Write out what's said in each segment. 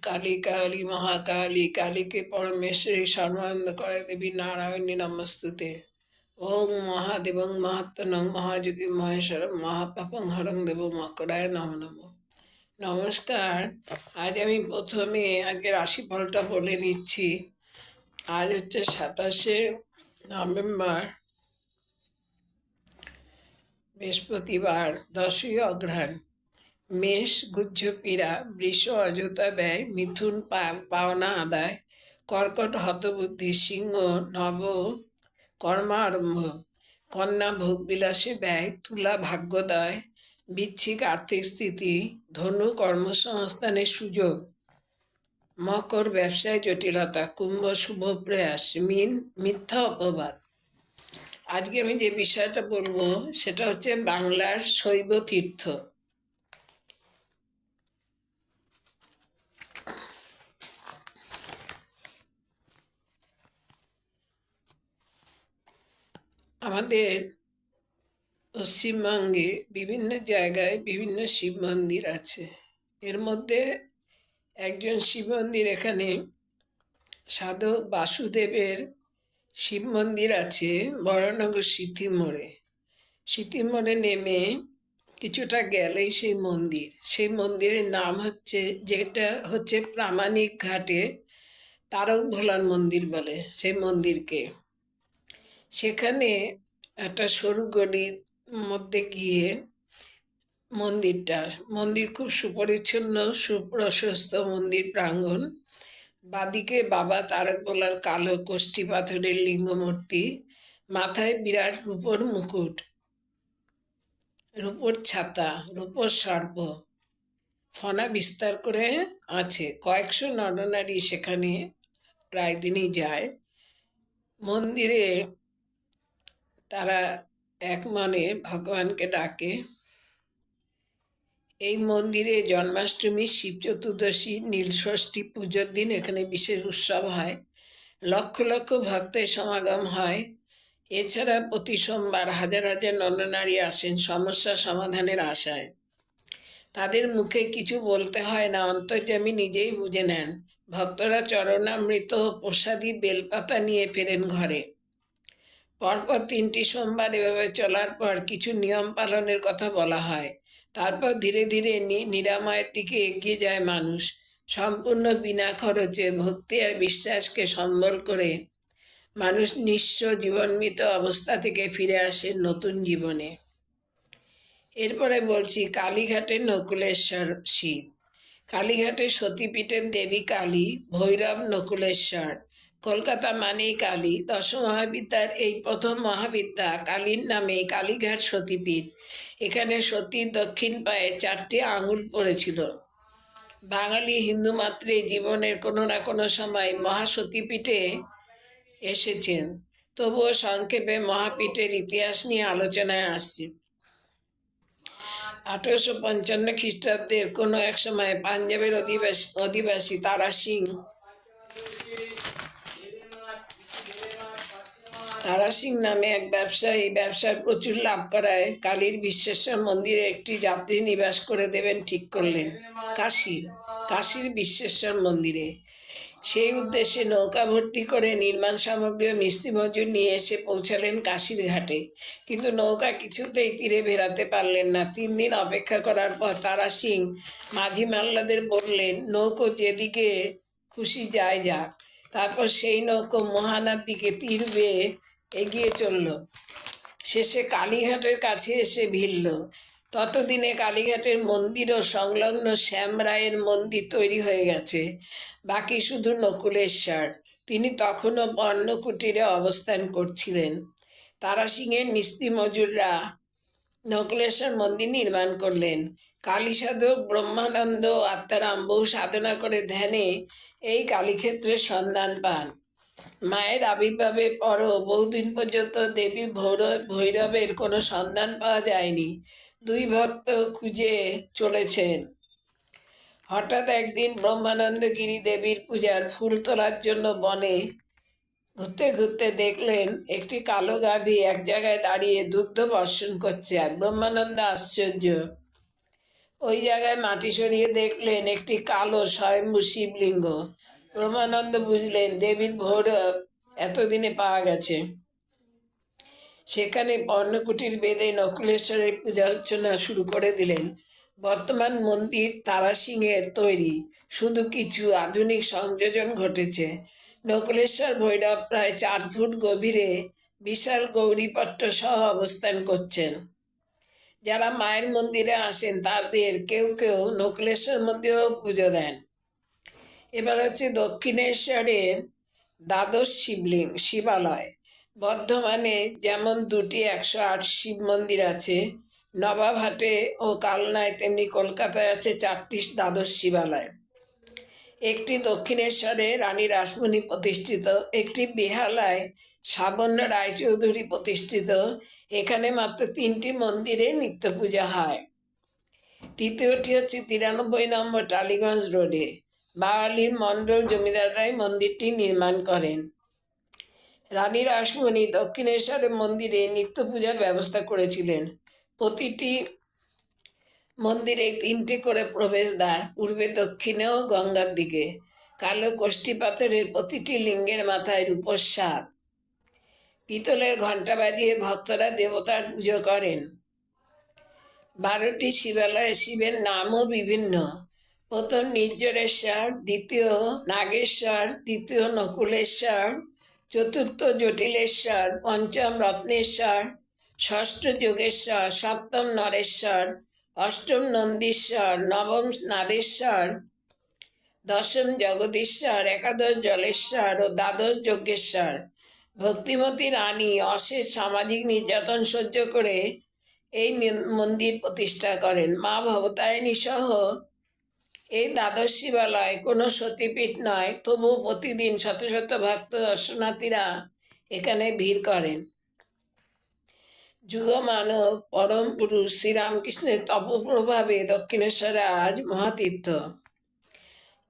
काली काली महाकाली काली के परमेश्वरी सर्वानंद करे देवी नारायणी नमस्तुते। ओम महादेवं महात्मनं महायोगी महेश्वरं महापापं हरं देव মকরায় নম নম। নমস্কার। আজ আমি প্রথমে আজকে রাশিফলটা বলে নিচ্ছি। আজ হচ্ছে 27শে নভেম্বর, বৃহস্পতিবার, 10ই অঘ্রাণ। মেষ গুহ্য পীড়া, বৃষ অযথা ব্যয়, মিথুন পাওনা আদায়, কর্কট হতবুদ্ধি, সিংহ নব কর্মারম্ভ, কন্যা ভোগবিলাসে ব্যয়, তুলা ভাগ্যোদয়, বৃশ্চিক আর্থিক স্থিতি, ধনু কর্মসংস্থানের সুযোগ, মকর ব্যবসায় জটিলতা, কুম্ভ শুভ প্রয়াস, মীন মিথ্যা অপবাদ। আজকে আমি যে বিষয়টা বলবো সেটা হচ্ছে বাংলার শৈব তীর্থ। আমাদের পশ্চিমবঙ্গে বিভিন্ন জায়গায় বিভিন্ন শিব মন্দির আছে। এর মধ্যে একজন শিব মন্দির, এখানে সাধক বাসুদেবের শিব মন্দির আছে বরানগর সিটি মোড়ে। সিটি মোড়ে নেমে কিছুটা গেলেই সেই মন্দিরের নাম হচ্ছে, যেটা হচ্ছে প্রামাণিক ঘাটে তারক ভোলার মন্দির বলে সেই মন্দিরকে। সেখানে একটা সরু গলির মধ্যে গিয়ে মন্দির খুব সুপরিচ্ছন্ন সুপ্রশস্ত মন্দির প্রাঙ্গণ। বাদিকে বাবা তারক ভোলার কালো কোষ্ঠী পাথরের লিঙ্গ মূর্তি, মাথায় বিরাট রূপোর মুকুট, রূপোর ছাতা, রূপোর সর্প ফনা বিস্তার করে আছে। কয়েকশো নরনারী সেখানে প্রায় দিনই যায়। মন্দিরে তারা এক মনে ভগবানকে ডাকে। এই মন্দিরে জন্মাষ্টমী, শিব চতুর্দশী, নীলষষ্ঠী পুজোর দিন এখানে বিশেষ উৎসব হয়। লক্ষ লক্ষ ভক্তের সমাগম হয়। এছাড়া প্রতি সোমবার হাজার হাজার নরনারী আসেন সমস্যা সমাধানের আশায়। তাদের মুখে কিছু বলতে হয় না, অন্তর্যামী নিজেই বুঝে নেন। ভক্তরা চরণামৃত প্রসাদী বেলপাতা নিয়ে ফেরেন ঘরে। পরপর 3টি সোমবার এভাবে চলার পর কিছু নিয়ম পালনের কথা বলা হয়। তারপর ধীরে ধীরে নিরাময়ের দিকে এগিয়ে যায় মানুষ। সম্পূর্ণ বিনা খরচে ভক্তি আর বিশ্বাসকে সম্বল করে মানুষ নিঃস্ব জীবনমৃত অবস্থা থেকে ফিরে আসে নতুন জীবনে। এরপরে বলছি কালীঘাটের নকুলেশ্বর শিব। কালীঘাটের সতীপীঠের দেবী কালী, ভৈরব নকুলেশ্বর। কলকাতা মানেই কালী। দশমহাবিদ্যার এই প্রথম মহাবিদ্যা কালীর নামে কালীঘাট সতীপীঠ। এখানে সতীর দক্ষিণ পায়ে 4টি আঙুল পড়েছিল। বাঙালি হিন্দু মাত্রেই জীবনের কোনো না কোনো সময় মহাসতীপীঠে এসেছেন। তবুও সংক্ষেপে মহাপীঠের ইতিহাস নিয়ে আলোচনায় আসছি। 1855 খ্রিস্টাব্দের কোনো এক সময় পাঞ্জাবের অধিবাসী তারা সিং নামে এক ব্যবসায়ী ব্যবসায় প্রচুর লাভ করায় কালীর বিশ্বেশ্বর মন্দিরে একটি যাত্রী নিবাস করে দেবেন ঠিক করলেন। কাশীর বিশ্বেশ্বর মন্দিরে। সেই উদ্দেশ্যে নৌকা ভর্তি করে নির্মাণ সামগ্রী ও মিস্ত্রি মজুর নিয়ে এসে পৌঁছালেন কাশীর ঘাটে। কিন্তু নৌকা কিছুতেই তীরে ভেরাতে পারলেন না। 3 দিন অপেক্ষা করার পর তারা সিং মাঝি মাল্লাদের বললেন, নৌকো যেদিকে খুশি যায় যাক। তারপর সেই নৌকো মোহানার দিকে তীর বেয়ে এগিয়ে চলল। শেষে কালীঘাটের কাছে এসে ভিড়ল। ততদিনে কালীঘাটের মন্দির ও সংলগ্ন শ্যামরায়ের মন্দির তৈরি হয়ে গেছে। বাকি শুধু নকুলেশ্বর। তিনি তখনও পর্ণকুটিরে অবস্থান করছিলেন। তারা সিংয়ের মিস্ত্রি মজুররা নকুলেশ্বর মন্দির নির্মাণ করলেন। কালী সাধক ব্রহ্মানন্দ আত্মারাম বহু সাধনা করে ধ্যানে এই কালীক্ষেত্রের সন্ধান পান। মায়ের আবির্ভাবের পরও বহুদিন পর্যন্ত দেবী ভৈরবের কোনো সন্ধান পাওয়া যায়নি। 2 ভক্ত খুঁজে চলেছেন। হঠাৎ একদিন ব্রহ্মানন্দগিরি দেবীর পূজার ফুল তোলার জন্য বনে ঘুরতে ঘুরতে দেখলেন একটি কালো গাভী এক জায়গায় দাঁড়িয়ে দুগ্ধ বর্ষণ করছে। আর ব্রহ্মানন্দ আশ্চর্য। ওই জায়গায় মাটি সরিয়ে দেখলেন একটি কালো স্বয়ম্ভূ শিবলিঙ্গ। ব্রহ্মানন্দ বুঝলেন দেবীর ভৈরব এতদিনে পাওয়া গেছে। সেখানে পর্ণকুটির বেঁধে নকুলেশ্বরের পূজা অর্চনা শুরু করে দিলেন। বর্তমান মন্দির তারা সিংহের তৈরি, শুধু কিছু আধুনিক সংযোজন ঘটেছে। নকুলেশ্বর ভৈরব প্রায় 4 ফুট গভীরে বিশাল গৌরীপট্ট সহ অবস্থান করছেন। যারা মায়ের মন্দিরে আসেন তাদের কেউ কেউ নকুলেশ্বর মন্দিরেও পুজো দেন। এবার হচ্ছে দক্ষিণেশ্বরের দ্বাদশ শিবালয়। বর্ধমানে যেমন দুটি 108 শিব মন্দির আছে, নবাবহাটে ও কালনায় তেমনি কলকাতায় আছে 4টি দ্বাদশ শিবালয়। একটি দক্ষিণেশ্বরে রানী রাসমণি প্রতিষ্ঠিত, একটি বেহালায় সাবর্ণ রায়চৌধুরী প্রতিষ্ঠিত। এখানে মাত্র 3টি মন্দিরে নিত্য পূজা হয়। তৃতীয়টি হচ্ছে 93 নম্বর টালিগঞ্জ রোডে। বাওয়ালির মণ্ডল জমিদাররাই মন্দিরটি নির্মাণ করেন। রানী রাসমণি দক্ষিণেশ্বরের মন্দিরে নিত্য পূজার ব্যবস্থা করেছিলেন। প্রতিটি মন্দিরে 3টি করে প্রবেশদ্বার, পূর্বে, দক্ষিণে ও গঙ্গার দিকে। কালো কষ্টি পাথরের প্রতিটি লিঙ্গের মাথায় রূপোর সাপ। পিতলের ঘণ্টা বাজিয়ে ভক্তরা দেবতার পুজো করেন। 12টি শিবালয়ে শিবের নামও বিভিন্ন। প্রথম নির্জরেশ্বর, দ্বিতীয় নাগেশ্বর, তৃতীয় নকুলেশ্বর, চতুর্থ জটিলেশ্বর, পঞ্চম রত্নেশ্বর, ষষ্ঠ যোগেশ্বর, সপ্তম নরেশ্বর, অষ্টম নন্দীশ্বর, নবম নাদেশ্বর, দশম জগদীশ্বর, একাদশ জলেশ্বর ও দ্বাদশ যজ্ঞেশ্বর। ভক্তিমতী রানী অশেষ সামাজিক নির্যাতন সহ্য করে এই মন্দির প্রতিষ্ঠা করেন। মা ভবতারিণী সহ এই দ্বাদশ শিবালয় কোনো সতীপীঠ নয়, তবুও প্রতিদিন শত শত ভক্ত দর্শনার্থীরা এখানে ভিড় করেন। যুগমানব পরম পুরুষ শ্রীরামকৃষ্ণের তপপ্রভাবে দক্ষিণেশ্বরে আজ মহাতীর্থ।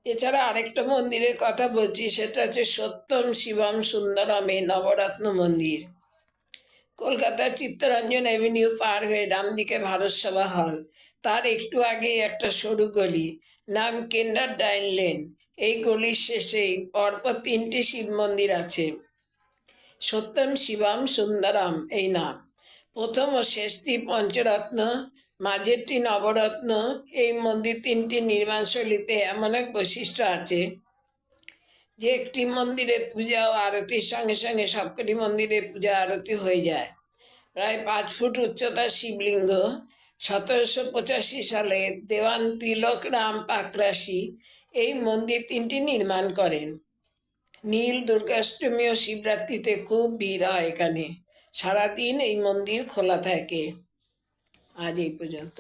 এছাড়া আরেকটা মন্দিরের কথা বলছি, সেটা হচ্ছে সত্যম শিবম সুন্দরমে নবরত্ন মন্দির। কলকাতার চিত্তরঞ্জন অ্যাভিনিউ পার হয়ে ডান দিকে ভারত সভা হল, তার একটু আগে একটা সরু গলি, নাম কেন্ডার ডাইন লেন। এই গলির শেষেই পরপর 3টি শিব মন্দির আছে। সত্যম শিবম সুন্দরম এই নাম। প্রথম ও শেষটি পঞ্চরত্ন, মাঝেরটি নবরত্ন। এই মন্দির 3টি নির্মাণ শৈলীতে এমন এক বৈশিষ্ট্য আছে যে একটি মন্দিরে পূজা ও আরতির সঙ্গে সঙ্গে সবকটি মন্দিরে পূজা আরতি হয়ে যায়। প্রায় 5 ফুট উচ্চতার শিবলিঙ্গ। 1785 সালে দেওয়ান তিলক রাম পাকরাশি এই মন্দির 3টি নির্মাণ করেন। নীল, দুর্গাষ্টমী ও শিবরাত্রিতে খুব ভিড় হয় এখানে। সারাদিন এই মন্দির খোলা থাকে। আজ এই পর্যন্ত।